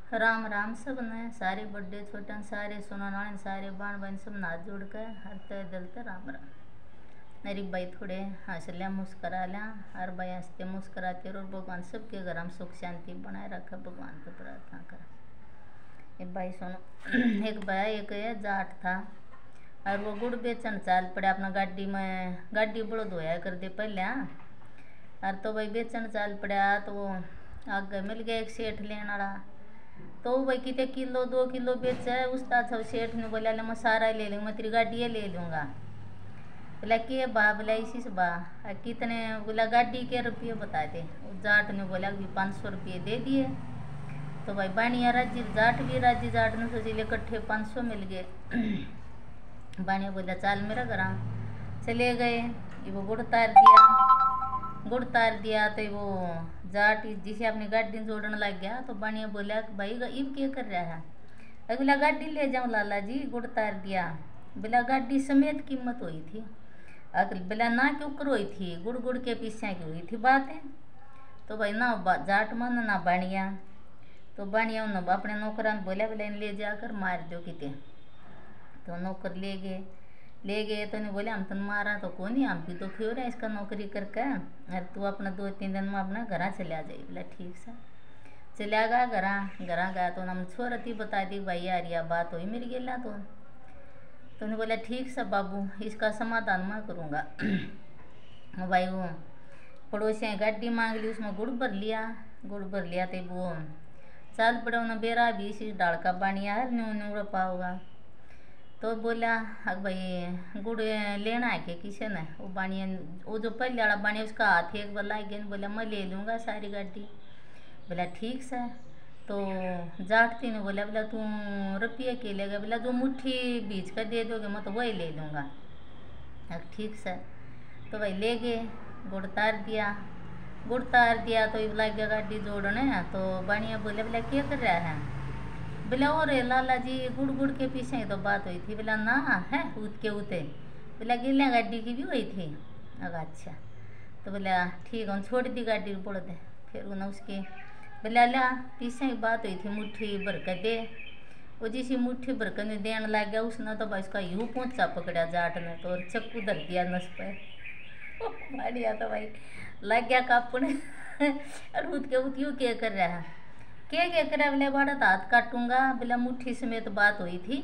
राम राम सब ने सारे बड़े छोटे सारे सुनने वाले सारे बाण बहन सब नाच जोड़ कर हर तय दिल ते राम राम। मेरी भाई थोड़े हंस लिया मुस्करा लिया हर भाई हंसते मुस्कराते और भगवान सबके घर हम सुख शांति बनाए रखा भगवान को प्रार्थना कर। एक भाई सुनो एक भाई एक जाट था और वो गुड़ बेचन चाल पड़े अपना गाड़ी में गाड़ी बड़ो धोया कर दे पहले और तो भाई बेचन चाल पड़ा तो वो आगे मिल गया एक सेठ लेने वाला तो भाई कितने किलो 2 किलो बेचा है उसका अच्छा सेठ ने बोला मैं सारा ले लूँगा मैं तेरी गाड़ी ले लूँगा। बोला के बा बोला इसी से बा कितने बोला गाड़ी के रुपये बता दे। जाट ने बोला कि 500 रुपये दे दिए। तो भाई बानिया राजी जाट भी राजी जाट ने सोचे इकट्ठे 500 मिल गए। बानिया बोला चाल मेरा घर चले गए वो गुड़ तार दिया तो वो जाट जिसे अपनी गाड़ी जोड़ने लग गया तो बानिया बोला भाई इब क्या कर रहा है। बोला गाड़ी ले जाऊँ लाला जी गुड़ तार दिया। बोला गाड़ी समेत कीमत हुई थी अगल बोला ना क्यों कर हुई थी गुड़ गुड़ के पीछे की हुई थी बात है। तो भाई ना जाट मन ना बानिया तो बानिया उन्होंने अपने नौकरान बोला बोला ले जाकर मार दो किते। तो नौकर ले गए तो नहीं बोले हम तो मारा तो कौन ही हम भी तो क्यों रहा इसका नौकरी करके अरे तू अपना 2-3 दिन में अपना घर चला जाए। बोला ठीक से चला गया घर गया तो हम छोरती बता दी भाई यार यह बात हुई मेरी गेला तो उन्हें बोला ठीक से बाबू इसका समाधान मैं करूँगा। भाई वो पड़ोसी गाड़ी मांग ली उसमें गुड़ भर लिया तो वो चाल पड़े उन्हें बेरा भी इसी डाल का बानिया है न्यू पाओगा। तो बोला अग भाई गुड़ लेना है क्या किसी ने वो बानिया वो जो पहले वाला बानिया उसका हाथ एक बार लाग गया बोला मैं ले लूँगा सारी गाड़ी। बोला ठीक से तो जाटती ने बोला तू रुपये के लेगा। बोला जो मुट्ठी बीच का दे दोगे मैं तो वही ले लूँगा। ठीक से तो भाई ले गए गुड़ तार दिया तो ये लग गया गाड़ी जोड़ने। तो बानिया बोला क्या कर रहा है। बोला और लाला जी गुड़ के पीछे ही तो बात हुई थी। बोला ना है उते बोला गिल्ला गाड़ी की भी हुई थी। अगर अच्छा तो बोला ठीक है छोड़ दी गाड़ी बोल दे फिर उन्हें उसके बोला ला पीछे ही बात हुई थी मुट्ठी बरकत दे। वो जिसी मुट्ठी बरकत ने देने लग गया उसने तो भाई उसका यूँ पोंचा पकड़ा जाट ने तो और चक्कू धर दिया नस पे बढ़िया तो भाई लग गया कापुने और उत यूँ क्या कर रहा है क्या कर बोले बड़ा तो हाथ काटूंगा। बोला मुट्ठी समेत बात हुई थी।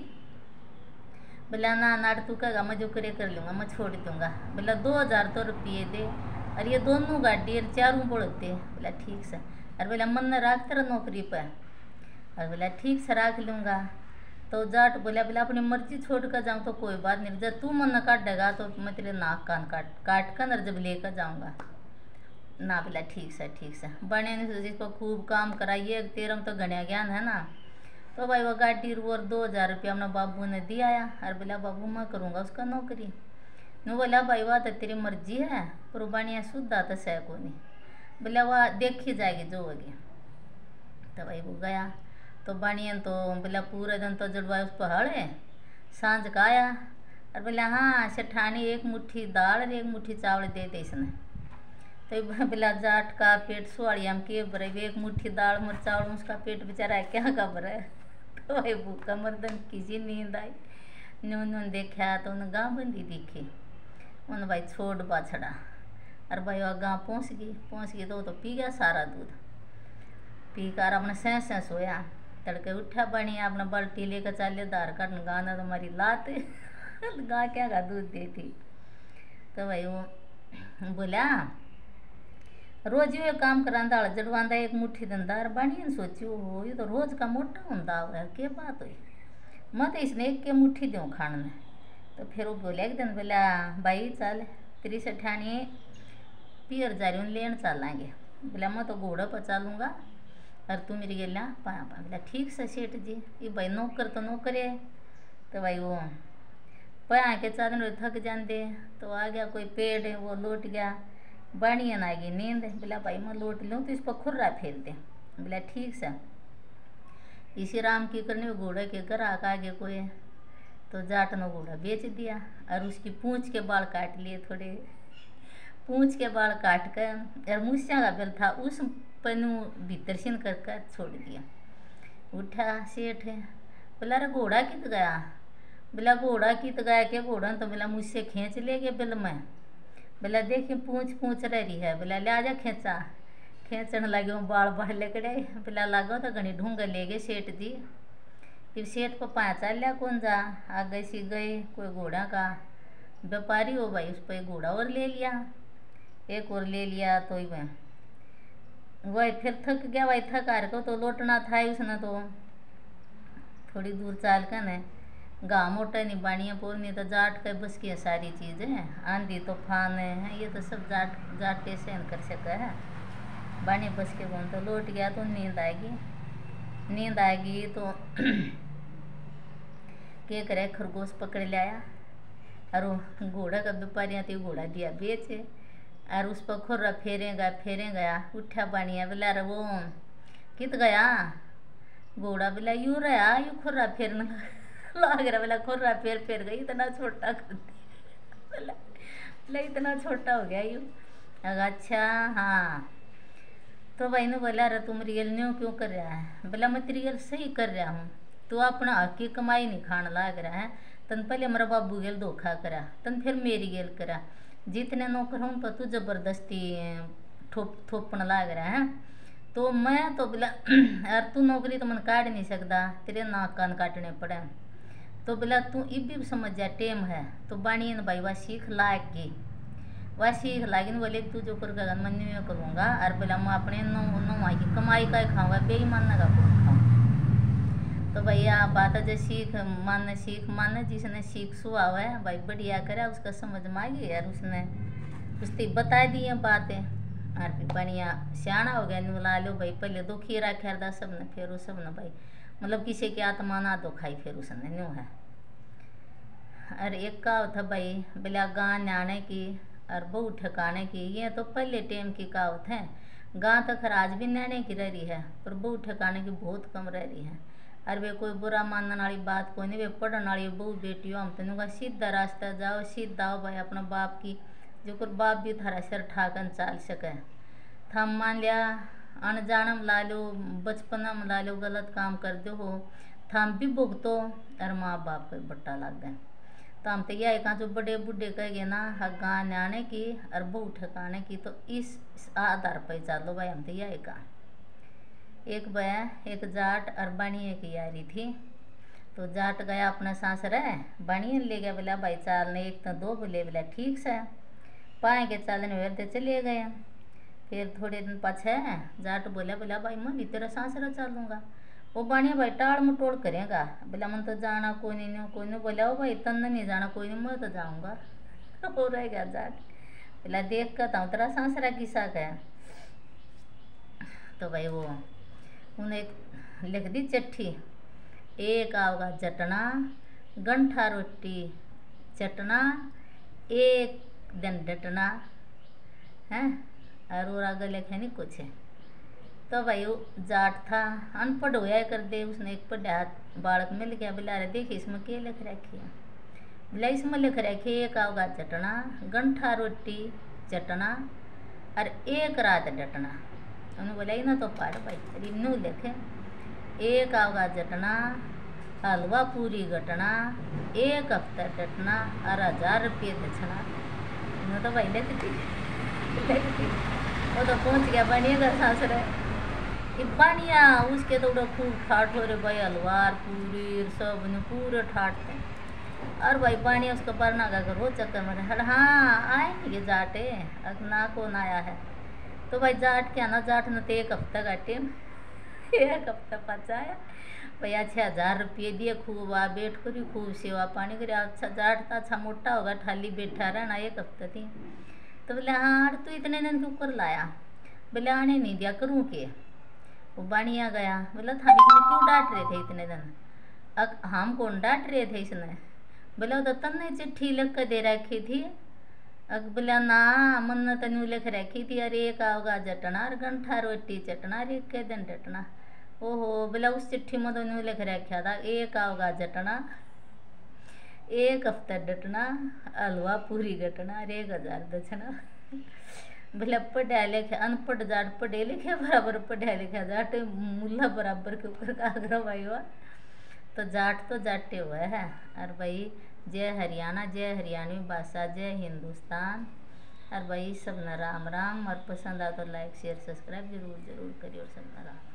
बोला ना नाड़ तू कहेगा मैं जो करे कर लूँगा मैं छोड़ दूँगा। बोला 2000 तो रुपये दे और ये दोनों गाड़ी और चारों बोलते। बोला ठीक से और बोला मन न राख तेरा नौकरी पर और बोला ठीक से राख लूँगा। तो जाट बोला अपनी मर्जी छोड़ कर जाऊँ तो कोई बात नहीं जब तू मन न काटेगा तो मैं तेरे नाक कान काट कर जब लेकर जाऊँगा ना। बोला ठीक से बने ने जिसको खूब काम कराइए तेरम तो घनिया ज्ञान है ना। तो भाई वो गाड़ी और 2000 रुपया अपना बाबू ने दिया और बोला बाबू मैं करूँगा उसका नौकरी। न बोला भाई वाह तो तेरी मर्जी है पर बानिया शुद्ध आता सह को नहीं। बोला वाह देखी जाएगी जो होगी। तो भाई वो गया तो बानिया तो बोला पूरे दिन तो जड़वाए उस पहाड़ है सांझ का आया और बोला हाँ सेठानी एक मुट्ठी दाल और एक मुट्ठी चावल दे दे इसने। तो बोला जाट का पेट सुआड़ी हम के भरे एक मुट्ठी दाल मर चावल उसका पेट बेचारा क्या का भरे। तो भाई भूखा मर्दन किसी नींद आई नून देखा तो उन्हें गाँव बंदी दिखी उन्हें भाई छोड़ बाछड़ा और भाई वह गाँव पहुँच गई तो पी गया सारा दूध पी कर अपने सह सोया। तड़के उठा बनी अपना बाल्टी लेकर चाले दार काटन गाना तो हमारी लात गाँ क्या का दूध देती। तो भाई वो बोला रोज ये काम करांदा जड़वांदा एक मुट्ठी दंदार बानिया सोची हो ये तो रोज का मोटा होंदा है क्या बात हुई मैं तो इसने एक के मुट्ठी दूँ खाने में। तो फिर वो बोला एक दिन बोला भाई चल तेरी सेठानी पियर जा रही लेन चलेंगे। बोला मैं तो घोड़ा पर चलूँगा और तू मेरी गेला पाया बोला ठीक से सेठ जी ये भाई नौकर तो नौकर है। तो भाई वो पाया के चादर थक जाते तो आ गया कोई पेड़ है वो लौट गया बानिया ना गई नींद। बोला भाई मैं लौट लूँ तो इस पर खुर्रा फेर दे। बोला ठीक से इसी राम की करने में घोड़े के घर आगे कोई तो जाट ने घोड़ा बेच दिया और उसकी पूँछ के बाल काट लिए थोड़े पूँछ के बाल काट कर और मूछा का बेल था उस पनु भीतर सिन कर छोड़ दिया। उठा सेठ है, बोला अरे घोड़ा कित गया? बोला घोड़ा कित गया के घोड़ा तो बोला मुझसे खींच ले गए बिल में। बोला देखिए पूछ पूछ रही है, बोला ले आजा खींचा। खींचने लगे हूँ बाल बाल लेकड़े, बोला लागो तो घनी ढूंगा ले गए सेठ जी। फिर सेठ को पाँचा लिया कौन जा आगे सी गए, कोई घोड़ा का व्यापारी हो भाई, उस पर एक घोड़ा और ले लिया, एक और ले लिया। तो वही फिर थक गया, वही थक हार को तो लौटना था उसने। तो थोड़ी दूर चाल कर न गाँव मोटा नहीं बाणिया पोरनी तो जाट के बस की सारी चीज़ें, आंधी तूफान है ये तो सब जाट जाट के सहन कर सका है। बाणी बस के कौन तो लौट गया। तो नींद आएगी तो क्या करे, खरगोश पकड़ लाया और वो घोड़ा का व्यापारी तो घोड़ा दिया बेचे और उस पर खुर्रा फेरे गया। उठा बाणिया, बोला अरे वो कित गया? घोड़ा बोला यूँ रहा, यूँ खुर्रा फेरने लाग रहा। बोला खुर्रा फेर गई, इतना छोटा कर दिया। बोला इतना छोटा हो गया यूँ। अच्छा हाँ। तो भाई ने बोला अरे तुम रियल न्यू क्यों कर रहा है? बोला मैं रियल सही कर रहा हूँ, तू अपना हक की कमाई नहीं खाने लाग रहा है। तन पहले मेरा बाबू गेल धोखा करा, तन फिर मेरी गेल करा, जितने नौकर हूँ पर तू जबरदस्ती थोपने लाग रहा है। तो मैं तो बोला यार तू नौकरी तो मन काट नहीं सकता, तेरे नाक कान काटने पड़े। तो बोला तू इब भी समझ जा टेम है। तो बाणी भाई वह सीख लाग की, वह सीख लागी बोले तू जो कर मन में करूँगा। और बोला मैं अपने नौ की कमाई का खाऊंगा, बेईमान का खाऊँ। तो भैया बात जो सीख माने जिसने सीख सुहा हुआ है भाई बढ़िया करे, उसका समझ में आ गई यार, उसने बता दी है बातें। और फिर बढ़िया सियाना हो गया, बुला लो भाई पहले दो खीरा खेरदा सब ने, फिर सब ने भाई मतलब किसी की आत्मा ना दो खाई, फिर उसने न्यू है। और एक का था भाई बोला गाँ न्याणे की और बहु ठिकाने की, ये तो पहले टाइम की कहावत है। गाँ तो खैर आज भी न्याणे की रह रही है, पर बहु ठिकाने की बहुत कम रह रही है। और वे कोई बुरा मानने वाली बात कोई नहीं, वे पढ़ने वाली बहु बेटियों हम तेन सीधा रास्ता जाओ, सीधा हो भाई अपना बाप की, जो कर बाप भी थारा सिर ठाकन चाल सके। थम मान लिया अनजान में ला लो, बचपन में ला लो, गलत काम कर दो हो थम भी भुगतो और माँ बाप को बट्टा लग गए। तो हम तो यह कहा जो बड़े बूढ़े कहेंगे ना गाँ न्याणे की और बहु ठिकाने की, तो इस आधार पर चलो भाई। हम तो यह कहा एक भैया एक जाट और बाणिया की यारी थी। तो जाट गया अपना सासरे, बाणिया ले गया, बोला भाई चालने एक तो दो, बोले बोला ठीक से पाएंगे चालने वेरते चले गए। फिर थोड़े दिन पाछे जाट बोला भाई मैं भी तेरा सासरा चलूँगा। वो बाणिया भाई टाड़ मटोड़ करेगा, बोला मन तो जाना कोई नहीं। बोला ओ भाई तन नहीं जाना कोई नहीं, मैं तो जाऊँगा। हो रह गया जाट, बोला देख कर तो तेरा सासरा किसा का है। तो भाई वो उन्हें एक लिख दी चिट्ठी, एक आओगा चटना गंठा रोटी चटना एक दिन डटना है, और आगे लिखे नहीं कुछ है। तो भाई वो जाट था अनपढ़ होया कर दे, उसने एक पढ़ा बालक मिल गया, बोला अरे देखिए इसमें क्या लिख रखी है? बोला इसमें लिख रखी एक आओगा चटना गंठा रोटी चटना और एक रात डटना। उन्होंने बोला ना तो पढ़ भाई रिन्नू लिखे, एक आओगा जटना हलवा पूरी घटना एक हफ्ता डटना और 1000 रुपये दक्षिणा। उन्होंने तो भाई लिखती वो तो पहुँच गया बाणिया का सासरा। कि बाणिया उसके तो खूब ठाठ हो रहे भाई, हलवार पूरी सब ने पूरे ठाठते। और भाई बाणिया उसका पढ़ना का घर हो चक्कर में हाँ आए ये जाटे अब ना कौन आया है। तो भाई जाट क्या ना जाट ने तो एक हफ्ता का टेम, एक हफ्ता पचाया भाई। अच्छा 1000 रुपये दिए, खूब आ बैठ करी खूब सेवा पानी करी। अच्छा जाट था अच्छा मोटा होगा, ठाली बैठा रहना एक हफ्ता थी। तो बोले हाँ तू इतने दिन क्यों कर लाया? बोले आने नहीं दिया करूँ के? वो बाणिया गया, बोला था इसने क्यों डांट रहे थे इतने दिन? हम कौन डांट रहे थे इसने? बोला तो तन्ने चिट्ठी लिख कर दे रखी थी। बोला ना मन तनु लिख रखी थी, अरे एक आओगा जटना और गंठा रोटी चटना और एक के दिन डटना। ओहो बोला उस चिट्ठी में तो लिख रखा था एक आओगा जटना एक हफ्ता डटना हलवा पूरी घटना और 1000 दक्षिणा। भले पढ़ा लिखा अनपढ़ जाट पढ़े लिखे बराबर पढ़ा लिखा जाट मुल्ला बराबर के ऊपर का आग्रह भाई हुआ तो जाटे हुआ है। और भाई जय हरियाणा, जय हरियाणवी भाषा, जय हिंदुस्तान। और भाई सब न राम राम। और पसंद आ तो लाइक शेयर सब्सक्राइब जरूर जरूर करिए। और सब न राम।